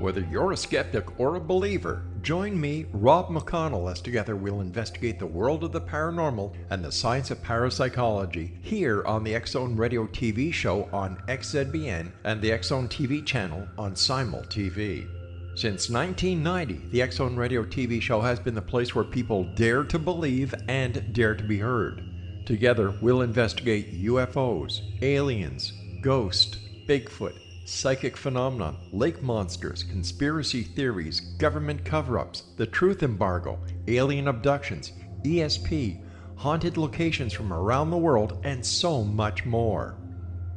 Whether you're a skeptic or a believer, join me, Rob McConnell, as together we'll investigate the world of the paranormal and the science of parapsychology here on the X-Zone Radio TV show on XZBN and the X-Zone TV channel on Simul TV. Since 1990, the X-Zone Radio TV show has been the place where people dare to believe and dare to be heard. Together, we'll investigate UFOs, aliens, ghosts, Bigfoot, psychic phenomenon, lake monsters, conspiracy theories, government cover-ups, the truth embargo, alien abductions, ESP, haunted locations from around the world, and so much more.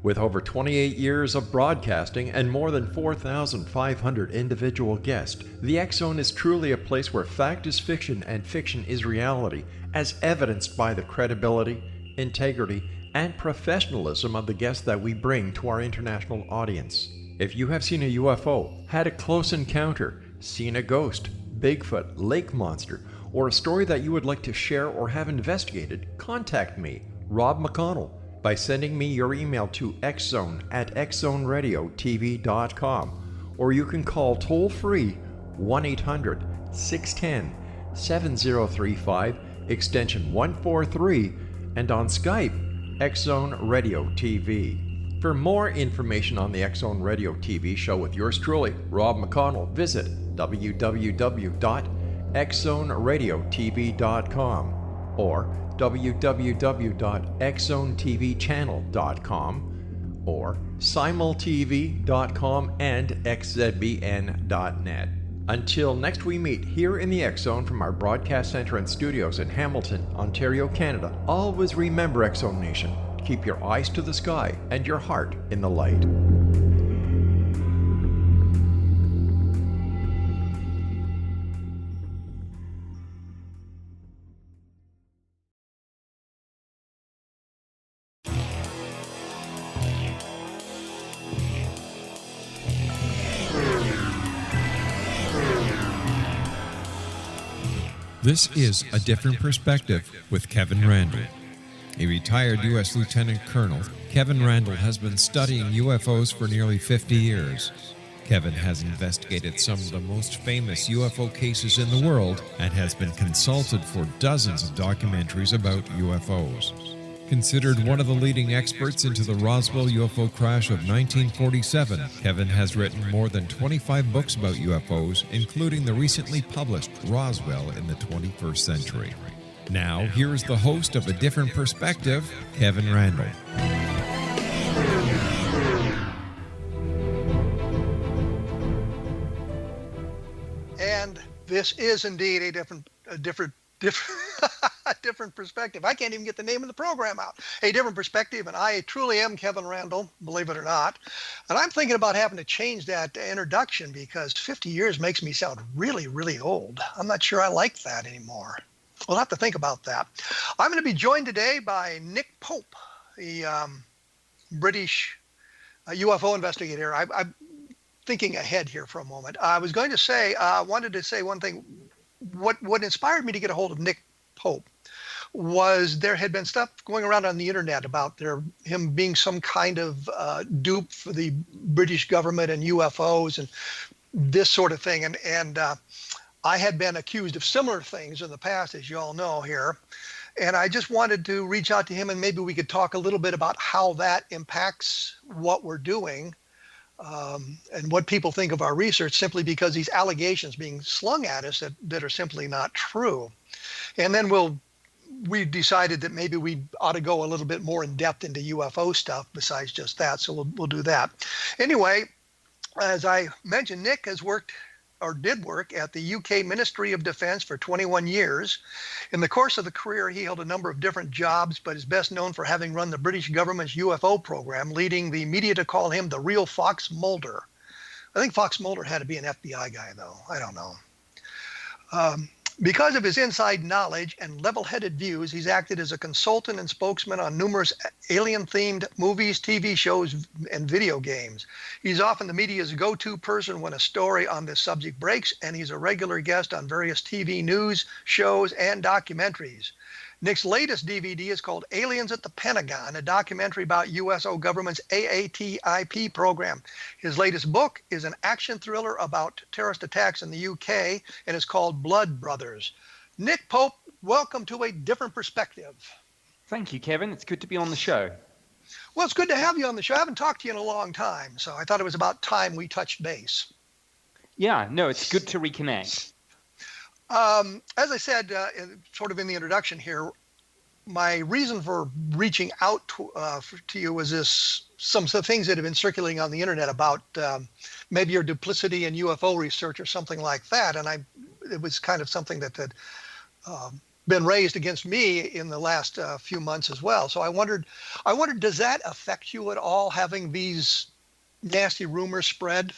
With over 28 years of broadcasting and more than 4,500 individual guests, the X-Zone is truly a place where fact is fiction and fiction is reality, as evidenced by the credibility, integrity, and professionalism of the guests that we bring to our international audience. If you have seen a UFO, had a close encounter, seen a ghost, Bigfoot, lake monster, or a story that you would like to share or have investigated, contact me, Rob McConnell, by sending me your email to xzone@xzoneradiotv.com, or you can call toll-free 1-800-610-7035, extension 143, and on Skype, X-Zone Radio TV. For more information on the X-Zone Radio TV show with yours truly, Rob McConnell, visit www.xzoneradiotv.com or www.xzonetvchannel.com or simultv.com and xzbn.net. Until next we meet here in the X-Zone from our broadcast center and studios in Hamilton, Ontario, Canada, always remember, X-Zone Nation, keep your eyes to the sky and your heart in the light. This is A Different Perspective with Kevin Randle. A retired U.S. Lieutenant Colonel, Kevin Randle has been studying UFOs for nearly 50 years. Kevin has investigated some of the most famous UFO cases in the world and has been consulted for dozens of documentaries about UFOs. Considered one of the leading experts into the Roswell UFO crash of 1947, Kevin has written more than 25 books about UFOs, including the recently published Roswell in the 21st Century. Now, here is the host of A Different Perspective, Kevin Randle. And this is indeed a different a different perspective. I can't even get the name of the program out. A Different Perspective, and I truly am Kevin Randle, believe it or not. And I'm thinking about having to change that introduction because 50 years makes me sound really, really old. I'm not sure I like that anymore. We'll have to think about that. I'm going to be joined today by Nick Pope, the British UFO investigator. I'm thinking ahead here for a moment. I was going to say, I wanted to say one thing. What inspired me to get a hold of Nick Pope was there had been stuff going around on the internet about him being some kind of dupe for the British government and UFOs and this sort of thing. And I had been accused of similar things in the past, as you all know here. And I just wanted to reach out to him and maybe we could talk a little bit about how that impacts what we're doing. And what people think of our research simply because these allegations being slung at us that are simply not true. And then we decided that maybe we ought to go a little bit more in depth into UFO stuff besides just that. So we'll do that. Anyway, as I mentioned, Nick has did work at the UK Ministry of Defence for 21 years. In the course of the career, he held a number of different jobs, but is best known for having run the British government's UFO program, leading the media to call him the real Fox Mulder. I think Fox Mulder had to be an FBI guy, though. I don't know. Because of his inside knowledge and level-headed views, he's acted as a consultant and spokesman on numerous alien-themed movies, TV shows, and video games. He's often the media's go-to person when a story on this subject breaks, and he's a regular guest on various TV news shows and documentaries. Nick's latest DVD is called Aliens at the Pentagon, a documentary about USO government's AATIP program. His latest book is an action thriller about terrorist attacks in the UK and is called Blood Brothers. Nick Pope, welcome to A Different Perspective. Thank you, Kevin. It's good to be on the show. Well, it's good to have you on the show. I haven't talked to you in a long time, so I thought it was about time we touched base. Yeah, no, it's good to reconnect. As I said, sort of in the introduction here, my reason for reaching out to you was some things that have been circulating on the internet about maybe your duplicity in UFO research or something like that, and it was kind of something that had been raised against me in the last few months as well. So I wondered, does that affect you at all, having these nasty rumors spread?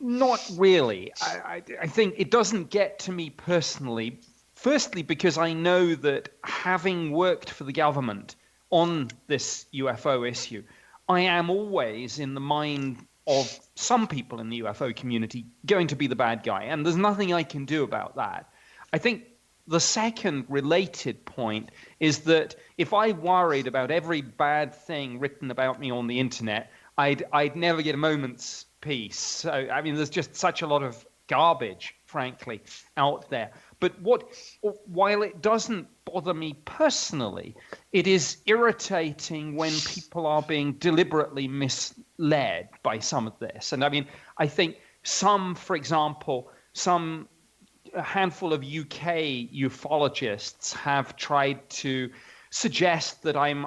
Not really. I think it doesn't get to me personally. Firstly, because I know that having worked for the government on this UFO issue, I am always in the mind of some people in the UFO community going to be the bad guy, and there's nothing I can do about that. I think the second related point is that if I worried about every bad thing written about me on the internet, I'd never get a moment's peace. So, I mean, there's just such a lot of garbage, frankly, out there. But while it doesn't bother me personally, it is irritating when people are being deliberately misled by some of this. And I mean, I think for example, a handful of UK ufologists have tried to suggest that I'm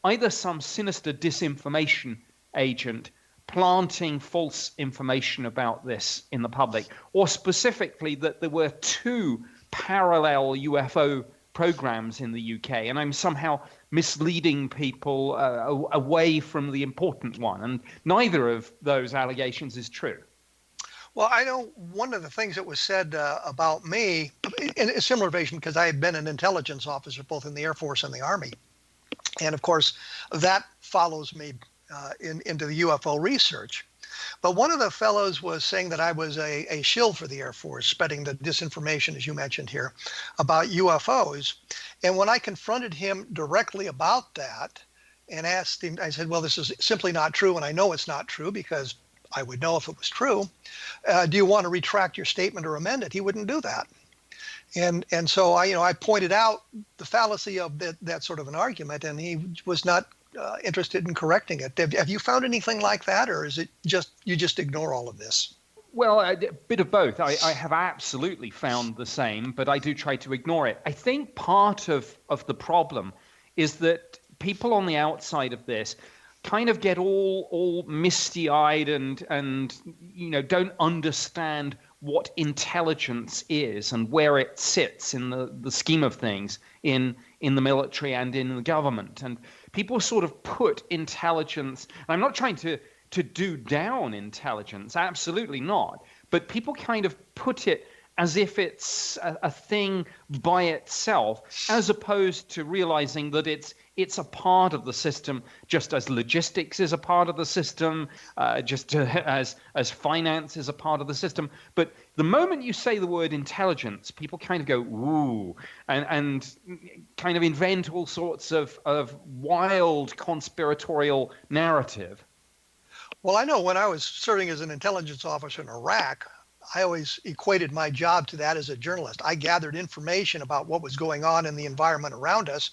either some sinister disinformation agent planting false information about this in the public, or specifically that there were two parallel UFO programs in the UK, and I'm somehow misleading people away from the important one. And neither of those allegations is true. Well, I know one of the things that was said about me, in a similar vein, because I had been an intelligence officer both in the Air Force and the Army. And of course, that follows me into the UFO research. But one of the fellows was saying that I was a shill for the Air Force, spreading the disinformation, as you mentioned here, about UFOs. And when I confronted him directly about that and asked him, I said, well, this is simply not true, and I know it's not true because I would know if it was true. Do you want to retract your statement or amend it? He wouldn't do that. And so I pointed out the fallacy of that sort of an argument, and he was not interested in correcting it. Have you found anything like that, or is it you just ignore all of this? Well, a bit of both. I have absolutely found the same, but I do try to ignore it. I think part of the problem is that people on the outside of this kind of get all misty-eyed and don't understand what intelligence is and where it sits in the scheme of things in the military and in the government. And people sort of put intelligence, and I'm not trying to do down intelligence, absolutely not, but people kind of put it as if it's a thing by itself, as opposed to realizing that it's a part of the system, just as logistics is a part of the system, just as finance is a part of the system. But the moment you say the word intelligence, people kind of go, ooh, and kind of invent all sorts of wild conspiratorial narrative. Well, I know when I was serving as an intelligence officer in Iraq, I always equated my job to that as a journalist. I gathered information about what was going on in the environment around us,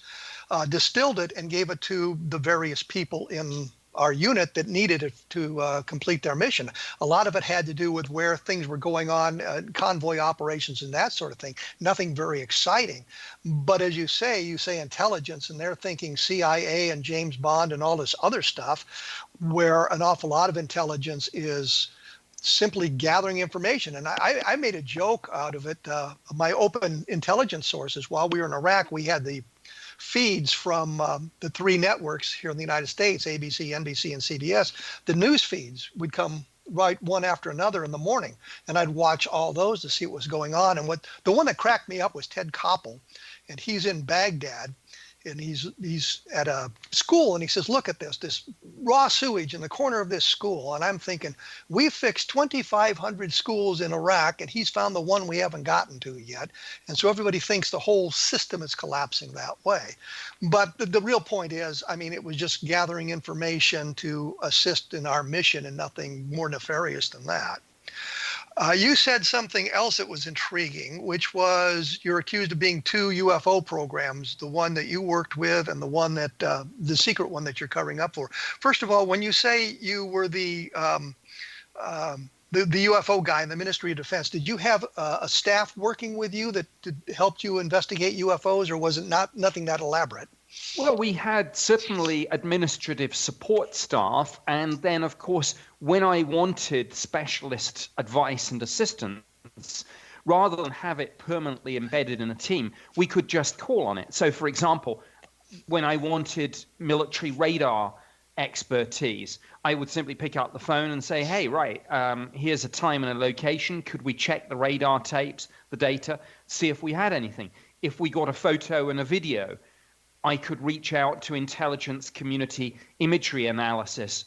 distilled it, and gave it to the various people in our unit that needed it to complete their mission. A lot of it had to do with where things were going on, convoy operations and that sort of thing. Nothing very exciting. But as you say intelligence, and they're thinking CIA and James Bond and all this other stuff, where an awful lot of intelligence is simply gathering information. And I made a joke out of it. My open intelligence sources, while we were in Iraq, we had the feeds from the three networks here in the United States, ABC, NBC, and CBS. The news feeds would come right one after another in the morning, and I'd watch all those to see what was going on. And the one that cracked me up was Ted Koppel, and he's in Baghdad, and he's at a school, and he says, look at this raw sewage in the corner of this school. And I'm thinking, we've fixed 2,500 schools in Iraq, and he's found the one we haven't gotten to yet. And so everybody thinks the whole system is collapsing that way. But the real point is, I mean, it was just gathering information to assist in our mission and nothing more nefarious than that. You said something else that was intriguing, which was you're accused of being two UFO programs, the one that you worked with and the one that the secret one that you're covering up for. First of all, when you say you were the UFO guy in the Ministry of Defense, did you have a staff working with you that helped you investigate UFOs, or was it nothing that elaborate? Well, we had certainly administrative support staff, and then, of course, when I wanted specialist advice and assistance, rather than have it permanently embedded in a team, we could just call on it. So, for example, when I wanted military radar expertise, I would simply pick up the phone and say, hey, right, here's a time and a location. Could we check the radar tapes, the data, see if we had anything? If we got a photo and a video, I could reach out to intelligence community imagery analysis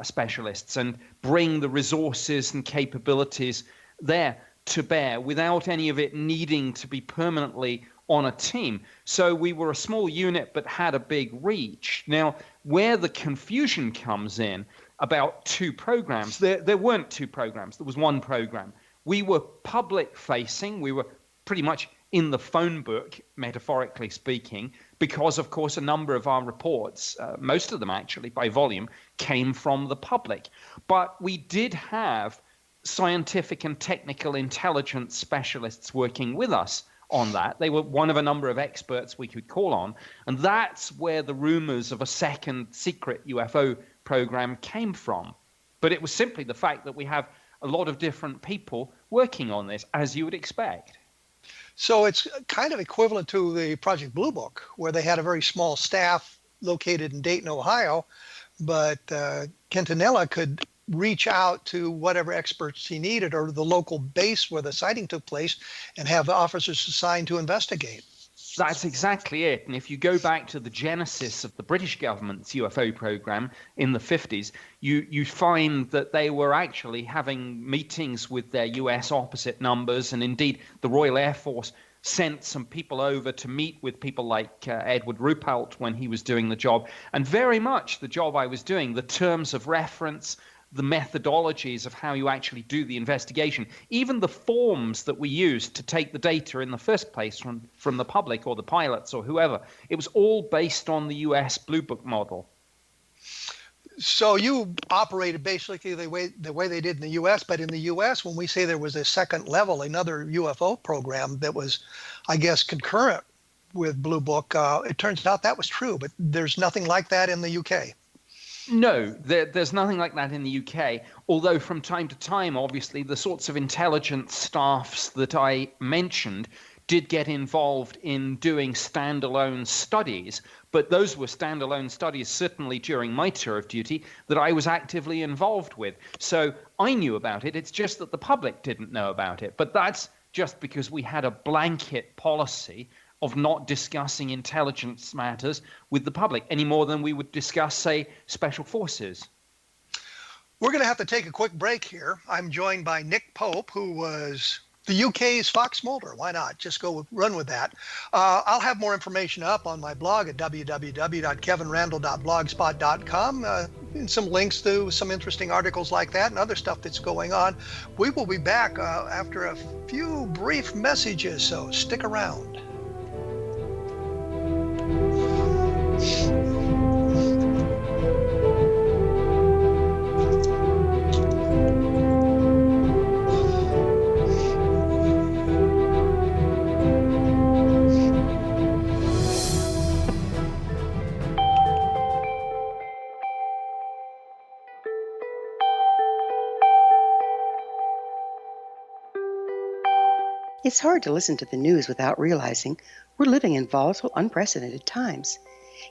specialists and bring the resources and capabilities there to bear without any of it needing to be permanently on a team. So we were a small unit but had a big reach. Now, where the confusion comes in about two programs, there weren't two programs, there was one program. We were public facing, we were pretty much in the phone book, metaphorically speaking, because, of course, a number of our reports, most of them actually by volume, came from the public. But we did have scientific and technical intelligence specialists working with us on that. They were one of a number of experts we could call on. And that's where the rumors of a second secret UFO program came from. But it was simply the fact that we have a lot of different people working on this, as you would expect. So it's kind of equivalent to the Project Blue Book, where they had a very small staff located in Dayton, Ohio, but Quintanilla could reach out to whatever experts he needed or the local base where the sighting took place and have officers assigned to investigate. That's exactly it. And if you go back to the genesis of the British government's UFO program in the 50s, you find that they were actually having meetings with their US opposite numbers. And indeed, the Royal Air Force sent some people over to meet with people like Edward Ruppelt when he was doing the job. And very much the job I was doing, the terms of reference, the methodologies of how you actually do the investigation, even the forms that we used to take the data in the first place from the public or the pilots or whoever, it was all based on the US Blue Book model. So you operated basically the way they did in the US, but in the US, when we say there was a second level, another UFO program that was, I guess, concurrent with Blue Book, it turns out that was true, but there's nothing like that in the UK. No, there's nothing like that in the UK, although from time to time, obviously, the sorts of intelligence staffs that I mentioned did get involved in doing standalone studies, but those were standalone studies certainly during my tour of duty that I was actively involved with. So I knew about it, it's just that the public didn't know about it, but that's just because we had a blanket policy of not discussing intelligence matters with the public any more than we would discuss, say, special forces. We're going to have to take a quick break here. I'm joined by Nick Pope, who was the UK's Fox Mulder. Why not? Just run with that. I'll have more information up on my blog at www.kevinrandle.blogspot.com and some links to some interesting articles like that and other stuff that's going on. We will be back after a few brief messages, so stick around. It's hard to listen to the news without realizing we're living in volatile, unprecedented times.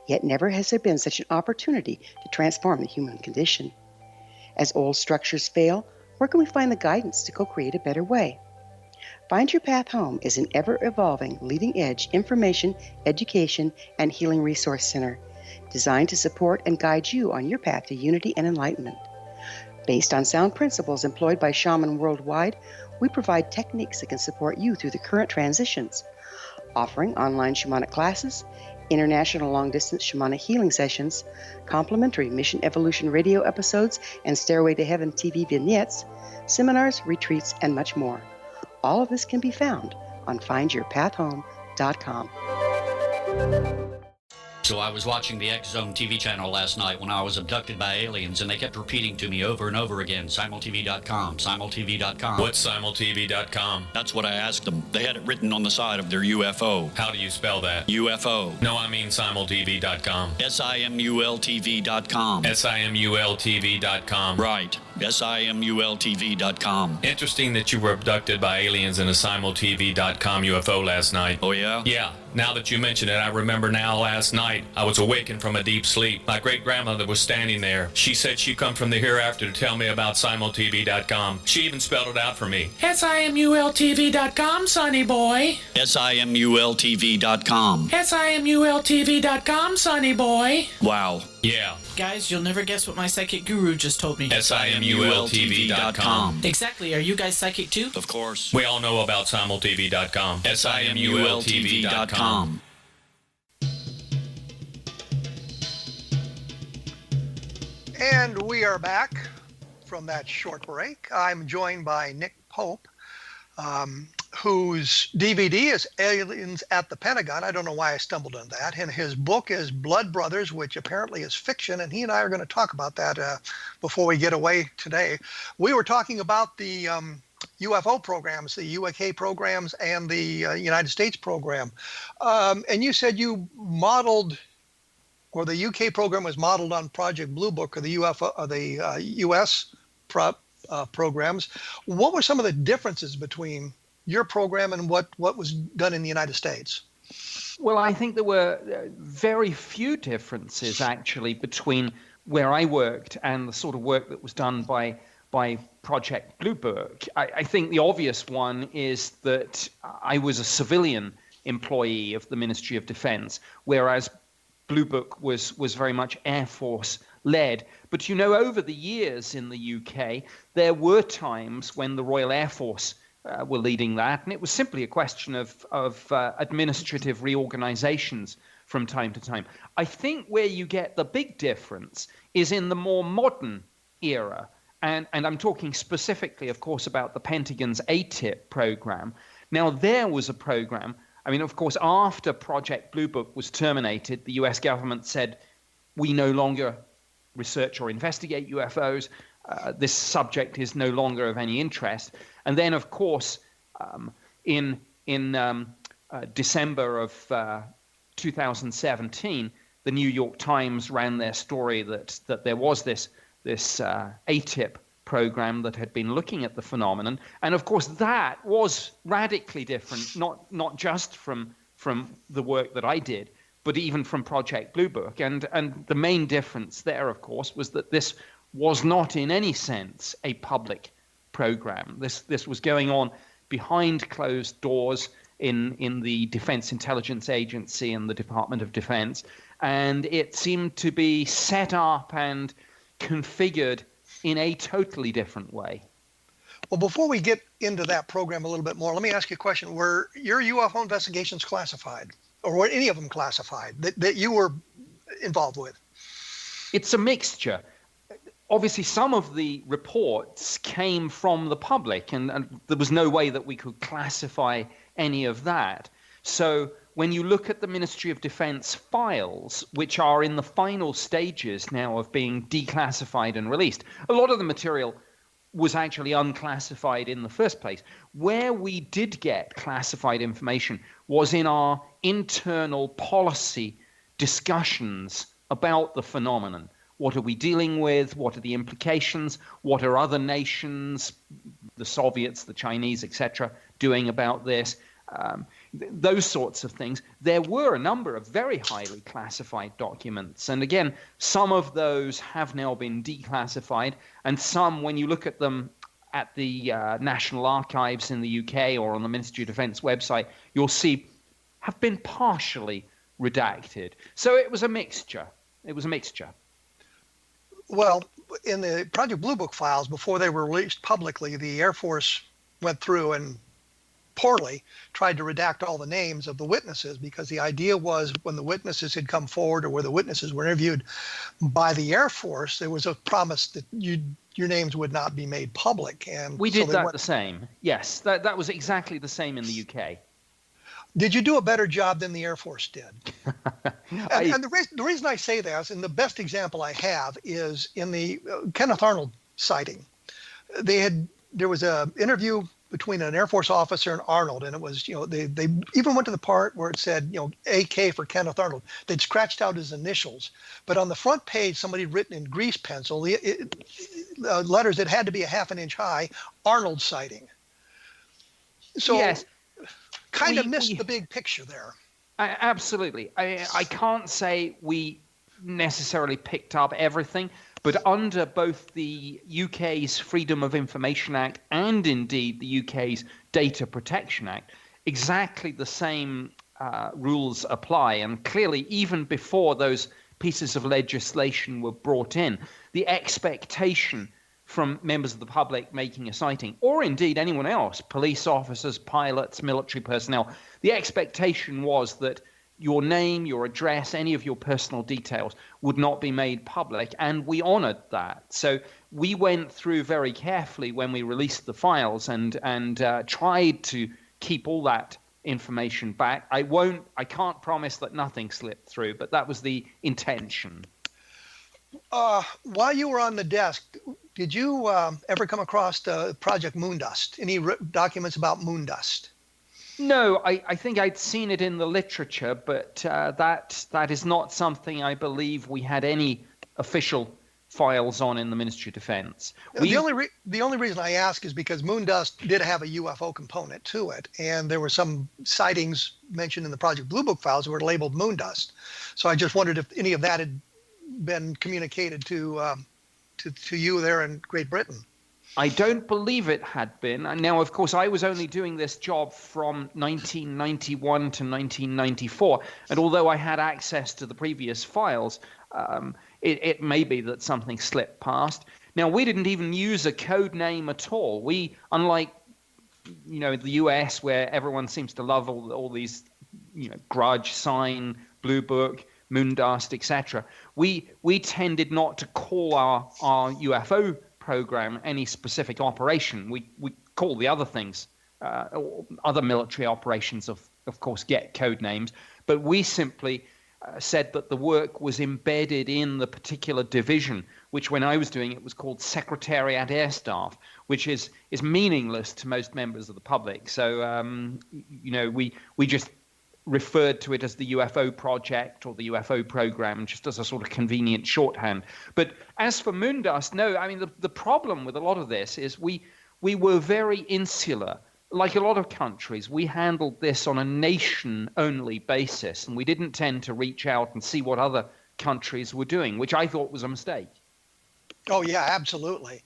Yet never has there been such an opportunity to transform the human condition. As old structures fail, where can we find the guidance to co-create a better way? Find Your Path Home is an ever-evolving, leading-edge information, education, and healing resource center designed to support and guide you on your path to unity and enlightenment. Based on sound principles employed by shaman worldwide, we provide techniques that can support you through the current transitions, offering online shamanic classes, international long-distance shamanic healing sessions, complimentary Mission Evolution radio episodes and Stairway to Heaven TV vignettes, seminars, retreats, and much more. All of this can be found on findyourpathhome.com. So I was watching the X Zone TV channel last night when I was abducted by aliens, and they kept repeating to me over and over again, simultv.com, simultv.com. What's simultv.com? That's what I asked them. They had it written on the side of their UFO. How do you spell that? UFO. No, I mean simultv.com. simultv.com. simultv.com. Right. simultv.com. Interesting that you were abducted by aliens in a simultv.com UFO last night. Oh, yeah? Yeah. Now that you mention it, I remember now last night I was awakened from a deep sleep. My great-grandmother was standing there. She said she'd come from the hereafter to tell me about simultv.com. She even spelled it out for me. simultv.com, sonny boy. simultv.com. simultv.com, sonny boy. Wow. Yeah. Guys, you'll never guess what my psychic guru just told me. simultv.com. Exactly. Are you guys psychic too? Of course. We all know about simultv.com. simultv.com. And we are back from that short break. I'm joined by Nick Pope, whose DVD is Aliens at the Pentagon. I don't know why I stumbled on that. And his book is Blood Brothers, which apparently is fiction. And he and I are going to talk about that before we get away today. We were talking about the UFO programs, the UK programs, and the United States program. And you said you modeled, or the UK program was modeled on Project Blue Book, or the UFO, or the US programs. What were some of the differences between your program and what was done in the United States? Well, I think there were very few differences actually between where I worked and the sort of work that was done by Project Blue Book. I think the obvious one is that I was a civilian employee of the Ministry of Defense, whereas Blue Book was very much Air Force led. But you know, over the years in the UK, there were times when the Royal Air Force were leading that, and it was simply a question of administrative reorganizations from time to time. I think where you get the big difference is in the more modern era, and I'm talking specifically, of course, about the Pentagon's AATIP program. Now, there was a program, I mean, of course, after Project Blue Book was terminated, the US government said, we no longer research or investigate UFOs. This subject is no longer of any interest. And then, of course, in December of 2017, the New York Times ran their story that there was this AATIP program that had been looking at the phenomenon. And of course, that was radically different, not just from the work that I did, but even from Project Blue Book. And the main difference there, of course, was that this was not in any sense a public program. This was going on behind closed doors in the Defense Intelligence Agency and the Department of Defense. And it seemed to be set up and configured in a totally different way. Well, before we get into that program a little bit more, let me ask you a question. Were your UFO investigations classified, or were any of them classified that you were involved with? It's a mixture. Obviously, some of the reports came from the public, and there was no way that we could classify any of that. So when you look at the Ministry of Defense files, which are in the final stages now of being declassified and released, a lot of the material was actually unclassified in the first place. Where we did get classified information was in our internal policy discussions about the phenomenon. What are we dealing with? What are the implications? What are other nations, the Soviets, the Chinese, etc., doing about this? Those sorts of things. There were a number of very highly classified documents. And again, some of those have now been declassified. And some, when you look at them at the National Archives in the UK or on the Ministry of Defence website, you'll see have been partially redacted. So it was a mixture. Well, in the Project Blue Book files, before they were released publicly, the Air Force went through and poorly tried to redact all the names of the witnesses, because the idea was when the witnesses had come forward or where the witnesses were interviewed by the Air Force, there was a promise that your names would not be made public. And we did the same. Yes, that was exactly the same in the UK. Did you do a better job than the Air Force did? And the reason I say that, and the best example I have, is in the Kenneth Arnold sighting. There was an interview between an Air Force officer and Arnold, and it was, they even went to the part where it said, AK for Kenneth Arnold. They'd scratched out his initials, but on the front page, somebody had written in grease pencil letters that had to be a half an inch high, Arnold sighting. So yes, kind of missed the big picture there. Absolutely. I can't say we necessarily picked up everything, but under both the UK's Freedom of Information Act and indeed the UK's Data Protection Act, exactly the same rules apply. And clearly, even before those pieces of legislation were brought in, the expectation from members of the public making a sighting, or indeed anyone else, police officers, pilots, military personnel, the expectation was that your name, your address, any of your personal details would not be made public, and we honored that. So we went through very carefully when we released the files and tried to keep all that information back. I can't promise that nothing slipped through, but that was the intention. While you were on the desk, did you ever come across the Project Moondust? Any documents about Moondust? No, I think I'd seen it in the literature, but that is not something I believe we had any official files on in the Ministry of Defense. The only reason I ask is because Moondust did have a UFO component to it, and there were some sightings mentioned in the Project Blue Book files that were labeled Moondust. So I just wondered if any of that had been communicated to you there in Great Britain. I don't believe it had been. And now, of course, I was only doing this job from 1991 to 1994. And although I had access to the previous files, it may be that something slipped past. Now, we didn't even use a code name at all. We, unlike, the US, where everyone seems to love all these, Grudge, Sign, Blue Book, Moondust, etc., we tended not to call our UFO program any specific operation. We call the other things, other military operations, of course, get code names, but we simply said that the work was embedded in the particular division, which when I was doing it was called Secretariat Air Staff, which is meaningless to most members of the public. So, we just referred to it as the UFO project or the UFO program, just as a sort of convenient shorthand. But as for Moondust, no, I mean, the problem with a lot of this is we were very insular. Like a lot of countries, we handled this on a nation-only basis, and we didn't tend to reach out and see what other countries were doing, which I thought was a mistake. Oh, yeah, absolutely.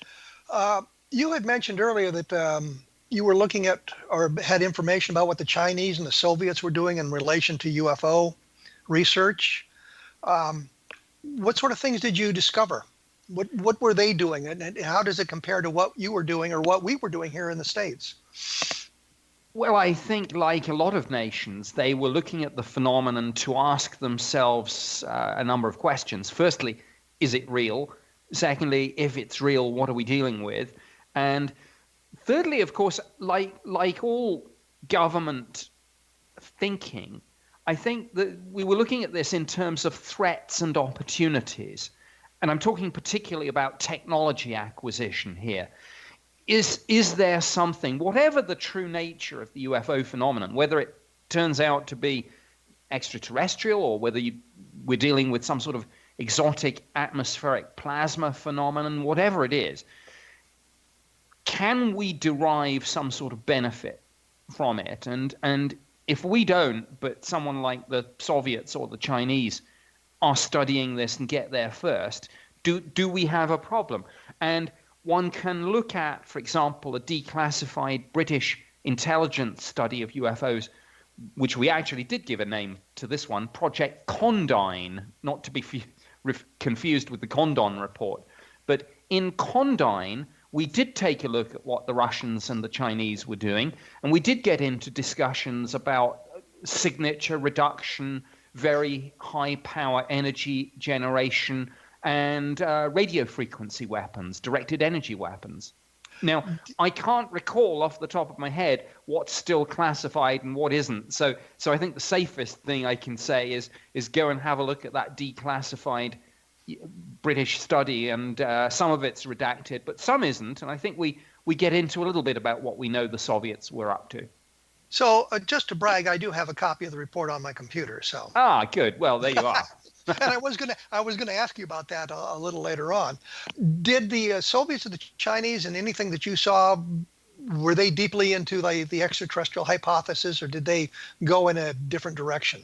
You had mentioned earlier that you were looking at or had information about what the Chinese and the Soviets were doing in relation to UFO research. What sort of things did you discover? What were they doing, and how does it compare to what you were doing or what we were doing here in the States? Well, I think like a lot of nations, they were looking at the phenomenon to ask themselves a number of questions. Firstly, is it real? Secondly, if it's real, what are we dealing with? And thirdly, of course, like all government thinking, I think that we were looking at this in terms of threats and opportunities. And I'm talking particularly about technology acquisition here. Is there something, whatever the true nature of the UFO phenomenon, whether it turns out to be extraterrestrial or whether we're dealing with some sort of exotic atmospheric plasma phenomenon, whatever it is, can we derive some sort of benefit from it? And if we don't, but someone like the Soviets or the Chinese are studying this and get there first, do we have a problem? And one can look at, for example, a declassified British intelligence study of UFOs, which we actually did give a name to this one, Project Condign, not to be confused with the Condon report. But in Condign, we did take a look at what the Russians and the Chinese were doing, and we did get into discussions about signature reduction, very high power energy generation, and radio frequency weapons, directed energy weapons. Now, I can't recall off the top of my head what's still classified and what isn't. So I think the safest thing I can say is go and have a look at that declassified British study, and some of it's redacted, but some isn't. And I think we get into a little bit about what we know the Soviets were up to. So just to brag, I do have a copy of the report on my computer. So good. Well, there you are. And I was gonna ask you about that a little later on. Did the Soviets or the Chinese, and anything that you saw, were they deeply into the extraterrestrial hypothesis, or did they go in a different direction?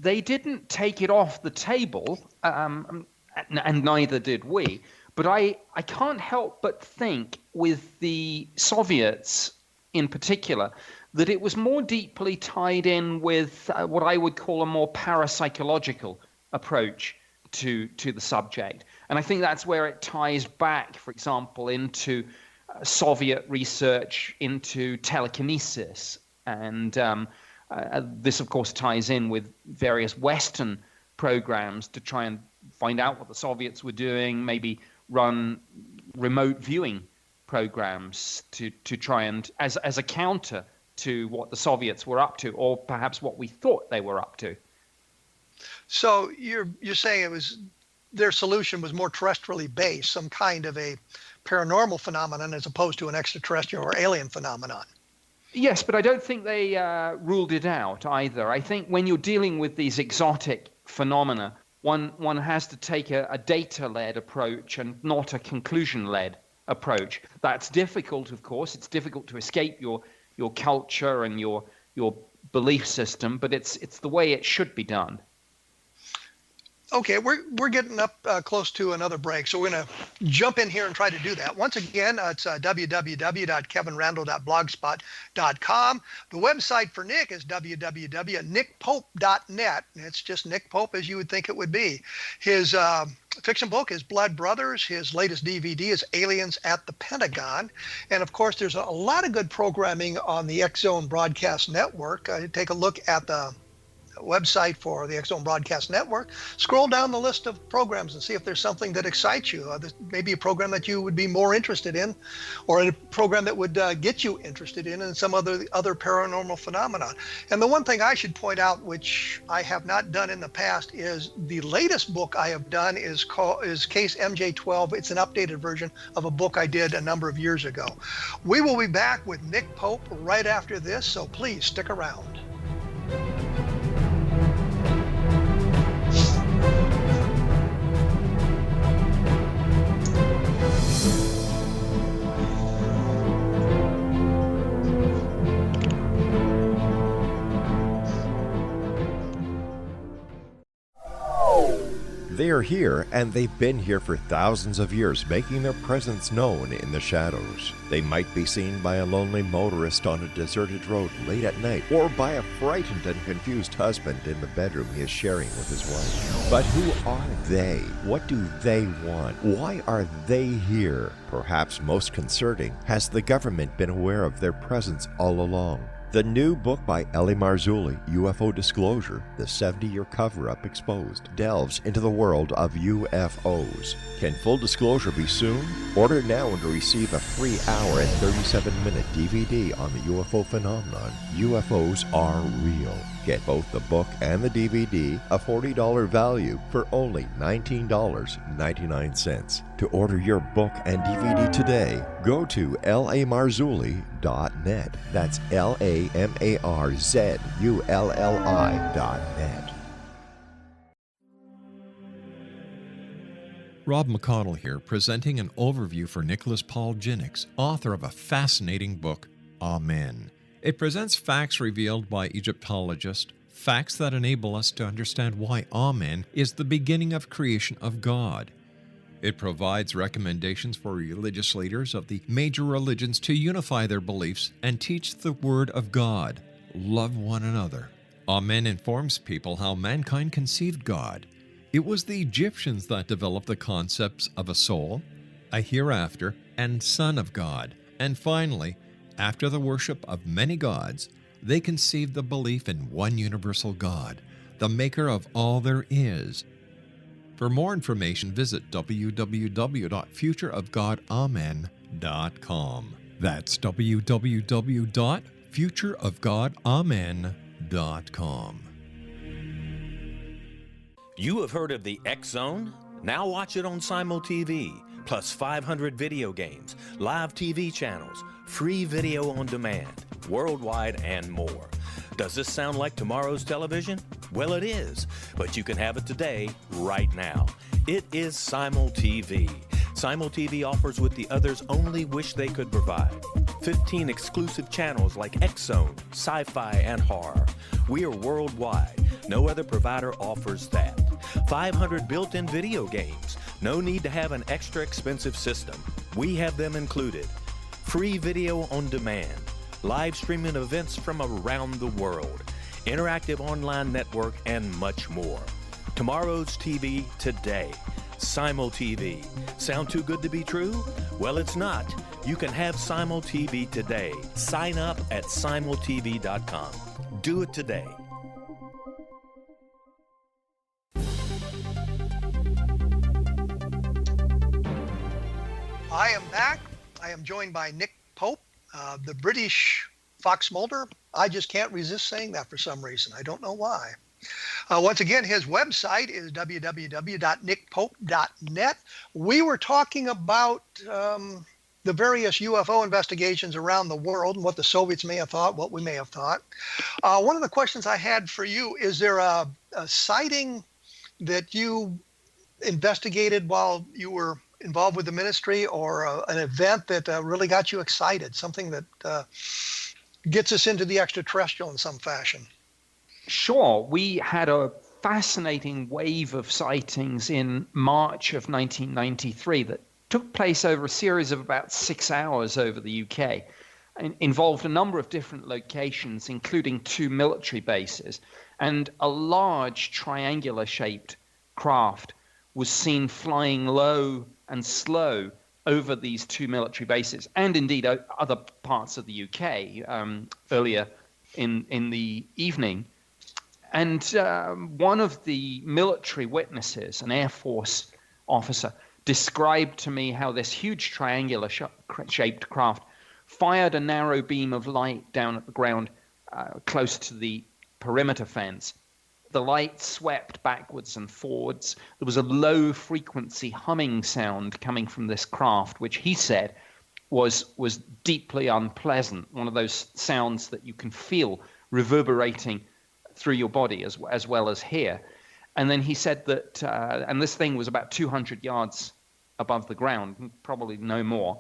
They didn't take it off the table, and neither did we. But I can't help but think with the Soviets in particular that it was more deeply tied in with what I would call a more parapsychological approach to the subject. And I think that's where it ties back, for example, into Soviet research into telekinesis. And this, of course, ties in with various Western programs to try and find out what the Soviets were doing, maybe run remote viewing programs to try and, as a counter to what the Soviets were up to, or perhaps what we thought they were up to. So you're saying it was their solution was more terrestrially based, some kind of a paranormal phenomenon as opposed to an extraterrestrial or alien phenomenon. Yes, but I don't think they ruled it out either. I think when you're dealing with these exotic phenomena, one has to take a data-led approach and not a conclusion-led approach. That's difficult, of course. It's difficult to escape your culture and your belief system, but it's the way it should be done. Okay, we're getting up close to another break, so we're going to jump in here and try to do that. Once again, it's www.kevinrandle.blogspot.com. The website for Nick is www.nickpope.net. It's just Nick Pope as you would think it would be. His fiction book is Blood Brothers. His latest DVD is Aliens at the Pentagon. And of course, there's a lot of good programming on the X Zone Broadcast Network. Take a look at the website for the X Zone Broadcast Network. Scroll down the list of programs and see if there's something that excites you. Maybe a program that you would be more interested in, or a program that would get you interested in some other paranormal phenomenon. And the one thing I should point out, which I have not done in the past, is the latest book I have done is Case MJ12. It's an updated version of a book I did a number of years ago. We will be back with Nick Pope right after this, so please stick around. They are here, and they've been here for thousands of years, making their presence known in the shadows. They might be seen by a lonely motorist on a deserted road late at night, or by a frightened and confused husband in the bedroom he is sharing with his wife. But who are they? What do they want? Why are they here? Perhaps most concerning, has the government been aware of their presence all along? The new book by Eli Marzulli, UFO Disclosure, the 70-year cover-up exposed, delves into the world of UFOs. Can full disclosure be soon? Order now and receive a free hour and 37-minute DVD on the UFO phenomenon. UFOs are real. Get both the book and the DVD, a $40 value, for only $19.99. To order your book and DVD today, go to lamarzulli.net. That's LAMARZULLI.net. Rob McConnell here, presenting an overview for Nicholas Paul Jennings, author of a fascinating book, Amen. It presents facts revealed by Egyptologists, facts that enable us to understand why Amen is the beginning of creation of God. It provides recommendations for religious leaders of the major religions to unify their beliefs and teach the Word of God. Love one another. Amen informs people how mankind conceived God. It was the Egyptians that developed the concepts of a soul, a hereafter, and Son of God. And finally, after the worship of many gods, they conceived the belief in one universal God, the maker of all there is. For more information, visit www.futureofgodamen.com. That's www.futureofgodamen.com. You have heard of the X Zone? Now watch it on Simul TV, plus 500 video games, live TV channels, free video on demand, worldwide, and more. Does this sound like tomorrow's television? Well, it is, but you can have it today, right now. It is Simul TV. Simul TV offers what the others only wish they could provide. 15 exclusive channels like X Zone, sci-fi, and horror. We are worldwide. No other provider offers that. 500 built-in video games. No need to have an extra expensive system. We have them included. Free video on demand. Live streaming events from around the world, interactive online network, and much more. Tomorrow's TV today. Simul TV. Sound too good to be true? Well, it's not. You can have Simul TV today. Sign up at simultv.com. Do it today. I am back. I am joined by Nick Pope, the British Fox Mulder. I just can't resist saying that for some reason. I don't know why. Once again, his website is www.nickpope.net. We were talking about the various UFO investigations around the world and what the Soviets may have thought, what we may have thought. One of the questions I had for you, is there a sighting that you investigated while you were involved with the ministry, or an event that really got you excited, something that gets us into the extraterrestrial in some fashion? Sure. We had a fascinating wave of sightings in March of 1993 that took place over a series of about 6 hours over the UK, and involved a number of different locations, including 2 military bases, and a large triangular-shaped craft was seen flying low and slow over these 2 military bases, and indeed other parts of the UK earlier in the evening. And one of the military witnesses, an Air Force officer, described to me how this huge triangular-shaped craft fired a narrow beam of light down at the ground close to the perimeter fence. The light swept backwards and forwards. There was a low-frequency humming sound coming from this craft, which he said was deeply unpleasant, one of those sounds that you can feel reverberating through your body as well as hear. And then he said that, and this thing was about 200 yards above the ground, probably no more,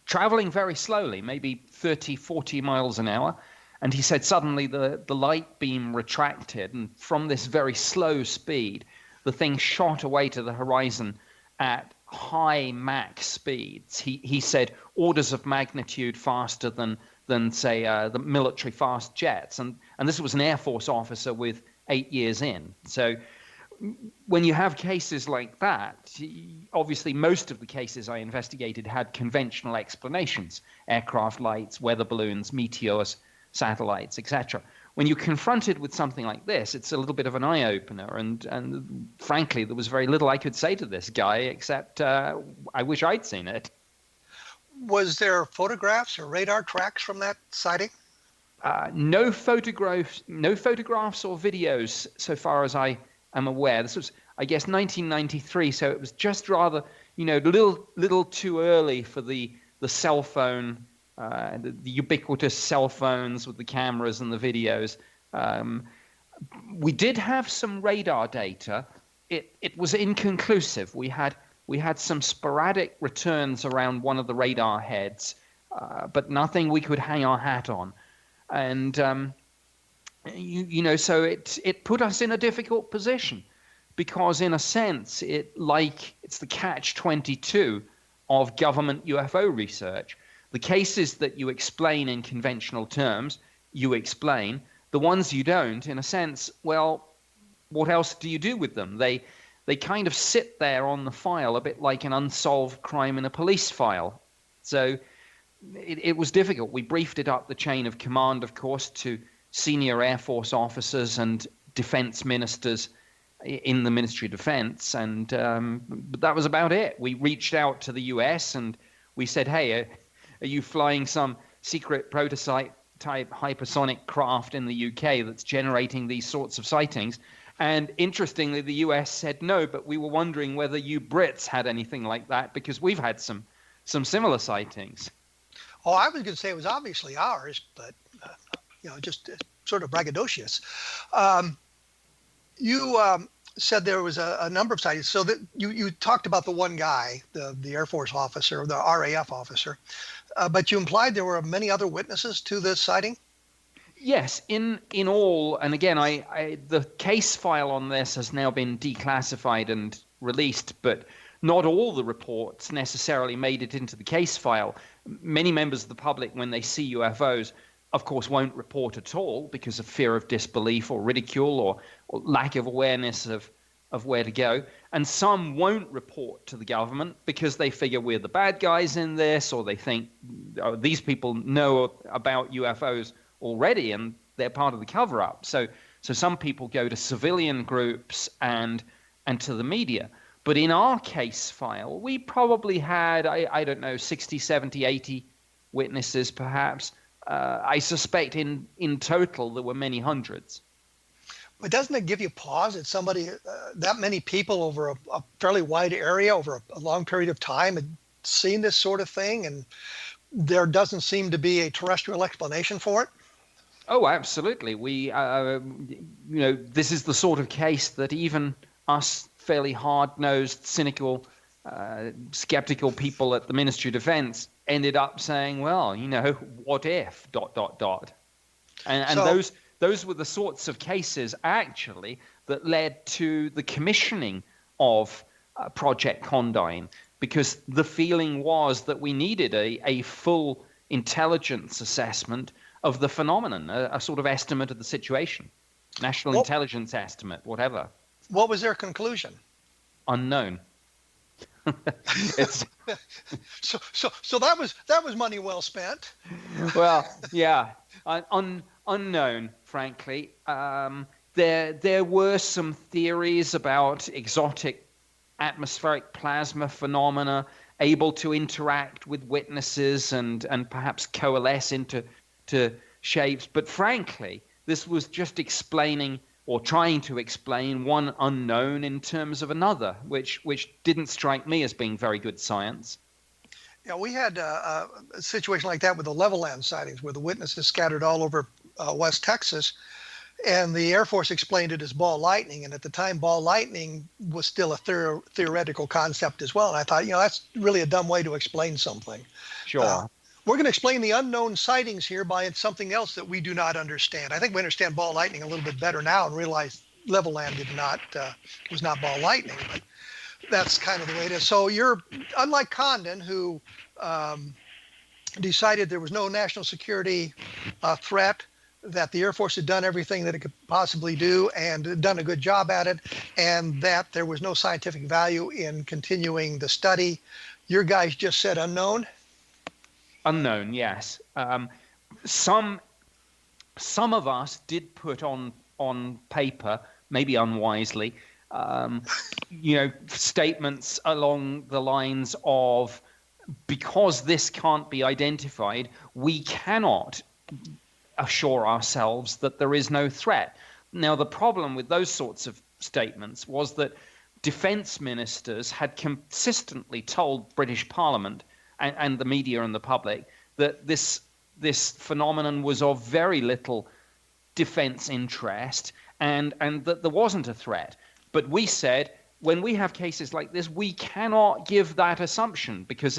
traveling very slowly, maybe 30, 40 miles an hour. And he said suddenly the light beam retracted, and from this very slow speed, the thing shot away to the horizon at high Mach speeds. He said orders of magnitude faster than say the military fast jets, and this was an Air Force officer with 8 years in. So when you have cases like that, obviously most of the cases I investigated had conventional explanations: aircraft lights, weather balloons, meteors, satellites, etc. When you're confronted with something like this, it's a little bit of an eye-opener, and frankly, there was very little I could say to this guy except I wish I'd seen it. Was there photographs or radar tracks from that sighting? No photographs or videos, so far as I am aware. This was, I guess, 1993, so it was just rather, little too early for the cell phone. The ubiquitous cell phones with the cameras and the videos. We did have some radar data. It was inconclusive. We had some sporadic returns around one of the radar heads, but nothing we could hang our hat on. And so it put us in a difficult position because in a sense, it's the catch-22 of government UFO research. The cases that you explain in conventional terms, you explain. The ones you don't, in a sense, well, what else do you do with them? They kind of sit there on the file, a bit like an unsolved crime in a police file. So it was difficult. We briefed it up the chain of command, of course, to senior Air Force officers and defense ministers in the Ministry of Defense, and but that was about it. We reached out to the US and we said, hey, are you flying some secret prototype type hypersonic craft in the UK that's generating these sorts of sightings? And interestingly, the US said no, but we were wondering whether you Brits had anything like that, because we've had some similar sightings. Oh, I was going to say it was obviously ours, but just sort of braggadocious. You said there was a number of sightings. So that you talked about the one guy, the Air Force officer, the RAF officer, but you implied there were many other witnesses to this sighting? Yes, in all, and again, the case file on this has now been declassified and released, but not all the reports necessarily made it into the case file. Many members of the public, when they see UFOs, of course, won't report at all because of fear of disbelief or ridicule or lack of awareness of where to go. And some won't report to the government because they figure we're the bad guys in this, or they think these people know about UFOs already and they're part of the cover-up. So some people go to civilian groups and to the media. But in our case file, we probably had, I don't know, 60, 70, 80 witnesses perhaps. I suspect in total there were many hundreds. But doesn't it give you pause that somebody, that many people over a fairly wide area, over a long period of time, had seen this sort of thing, and there doesn't seem to be a terrestrial explanation for it? Oh, absolutely. We, this is the sort of case that even us fairly hard-nosed, cynical, skeptical people at the Ministry of Defense ended up saying, well, what if, ... And so, those were the sorts of cases, actually, that led to the commissioning of Project Condign, because the feeling was that we needed a full intelligence assessment of the phenomenon, a sort of estimate of the situation, national intelligence estimate, whatever. What was their conclusion? Unknown. So that was money well spent. Well, yeah, unknown, frankly. There were some theories about exotic atmospheric plasma phenomena able to interact with witnesses and perhaps coalesce into shapes. But frankly, this was just explaining or trying to explain one unknown in terms of another, which didn't strike me as being very good science. Yeah, we had a situation like that with the Levelland sightings, where the witnesses scattered all over West Texas, and the Air Force explained it as ball lightning. And at the time, ball lightning was still a theoretical concept as well. And I thought, that's really a dumb way to explain something. Sure. We're going to explain the unknown sightings here by something else that we do not understand. I think we understand ball lightning a little bit better now and realize Levelland was not ball lightning, but that's kind of the way it is. So you're, unlike Condon, who decided there was no national security threat, that the Air Force had done everything that it could possibly do and done a good job at it, and that there was no scientific value in continuing the study. Your guys just said unknown? Unknown, yes. Some of us did put on paper, maybe unwisely, statements along the lines of, because this can't be identified, we cannot assure ourselves that there is no threat. Now, the problem with those sorts of statements was that defense ministers had consistently told British Parliament and the media and the public that this phenomenon was of very little defense interest and that there wasn't a threat. But we said, when we have cases like this, we cannot give that assumption because